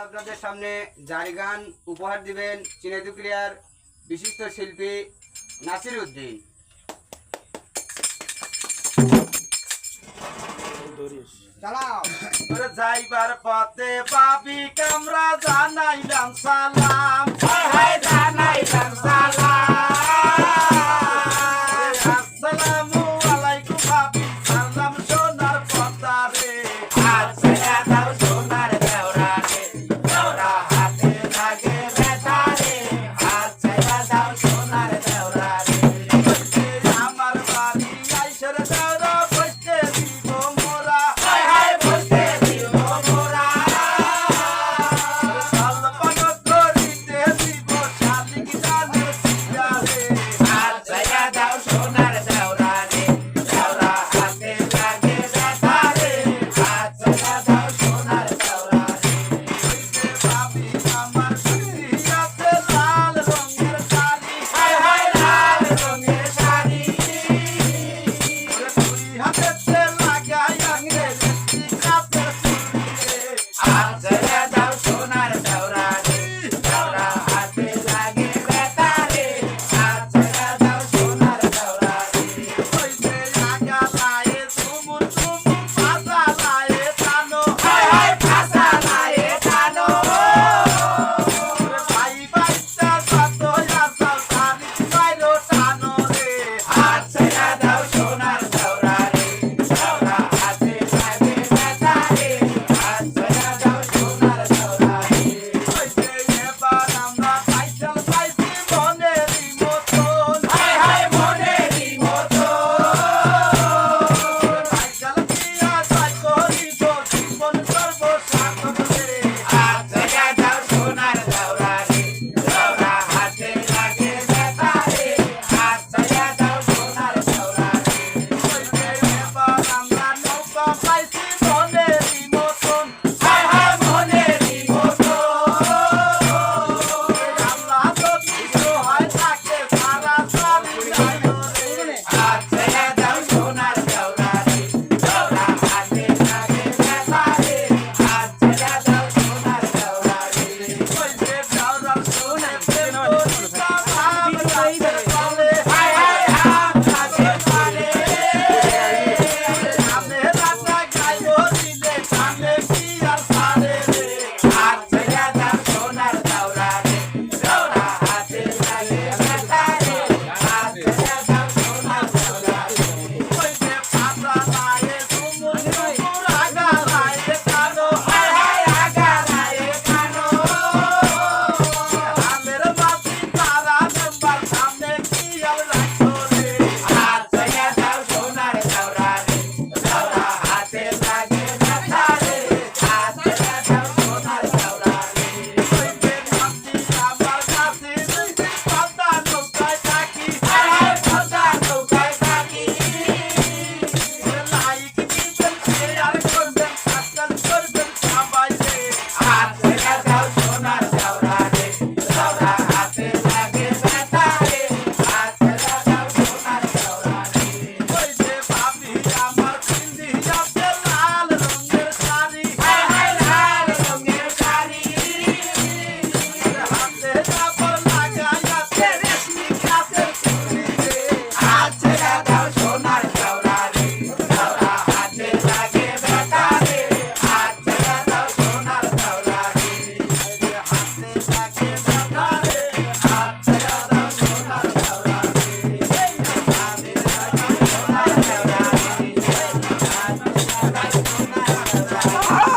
আপনাদের সামনে জারি গান উপহার দিবেন ঝিনাইদহ ক্রিয়ার বিশিষ্ট শিল্পী নাসির উদ্দিন। যাইবার পথে পাবি কামরা জানাইলাম সালাম, জানাইলাম সালাম, আসসালামু আলাইকুম ভাবি সালাম সোনার কথা রে, আচ্ছা দাও সোনার দেওরা রে, দেওরা হাতে লাগে বেটা রে, আচ্ছা দাও সোনার দেওরা রে, আমার বাড়ি আইসের দেওরা বসতে দিব মোরা, বসতে দিব মোরা, সালপান করিতে দিব শালিক জানের সিয়া রে, আচ্ছা দাও সোনার দেওরা রে, দেওরা হাতে লাগে বেটা রে, আচ্ছা দাও সোনার দেওরা রে, ভাবি আমার সিয়াতে লাল রঙের শাড়ি, লাল রঙের শাড়ি, তুই হাতে লাগাই আগে কাপড় চুড়ি রে, আচ্ছা দাও সোনার দেওরা রে, দেওরা হাতে লাগে বেটা রে, আচ্ছা দাও সোনার দেওরা রে, ওই যে আগা লায়ে ঝুমুর ঝুমুর ফাঁসা লায়ে টানো, ফাঁসা লায়ে টানো, ভাই বাইটা যত আসাল তারি বাইরো টানো রে, আচ্ছা দাও সোনার দেওরা রে, দেওরা হাতে লাগে বেটা রে, আচ্ছা দাও সোনার দেওরা রে, ওই যে এবার আমরা সাইকেল পাইছি মনেরই মতন, মনেরই মতন, সাইকেল দিয়া যাই করিব জীবন সর্বসাধন রে, আচ্ছা দাও সোনার দেওরা রে, দেওরা হাতে লাগে বেটা রে, আচ্ছা দাও সোনার দেওরা রে, ওই যে এবার আমরা নৌকা পাইছি মনেরই মতন, মনেরই মতন, আমরা যদি হয় থাকে সারা সারি যাইও রে, আচ্ছা দাও সোনার দেওরা রে, দেওরা হাতে লাগে বেটা রে, আচ্ছা দাও সোনার দেওরা রে, ওই যে দেওরার সোনে প্রেম করিতা ভাব গাছের তলে, হাম গাছের তলে, আমি রাতা গাইব দিলে সামনে কি আর সারে রে, আচ্ছা দাও সোনার দেওরা রে, দেওরা হাতে লাগে বেটা রে, আচ্ছা দাও সোনার দেওরা রে, ওই যে ফাঁসা লায়ে ঝুমুর ঝুমুর আগা লায়ে টানো, আগা লায়ে টানো, আমের বাতি তারা মেম্বার সামনে কি আর রাখো রে, আচ্ছা দাও সোনার দেওরা রে, দেওরা হাতে লাগে বেটা রে, আচ্ছা দাও সোনার দেওরা রে, ওই যে নাতি আমার কাছে পাতা নৌকায় থাকি, পাতা নৌকায় থাকি, লাইক দিবেন শেয়ার করবেন সাবস্ক্রাইব করবেন সবাই রে, আচ্ছা দাও সোনার দেওরা রে, দেওরা হাতে লাগে বেটা রে, আচ্ছা দাও সোনার দেওরা রে, ওই যে ভাবি আমার সিন্ধিয়াতে লাল রঙের শাড়ি, লাল রঙের শাড়ি, হাতে কাপড় লাগাইয়াছে রেশমি গাছের চুড়ি রে, আচ্ছা দাও সোনার দেওরা রে, দেওরা হাতে লাগে বেটা রে, আচ্ছা দাও সোনার দেওরা রে, হাতে লাগে বেটা রে, আচ্ছা দাও সোনার দেওরা রে, হাতে লাগে সোনার দেওরা রে, আচ্ছা দাও সোনার দেওরা রে।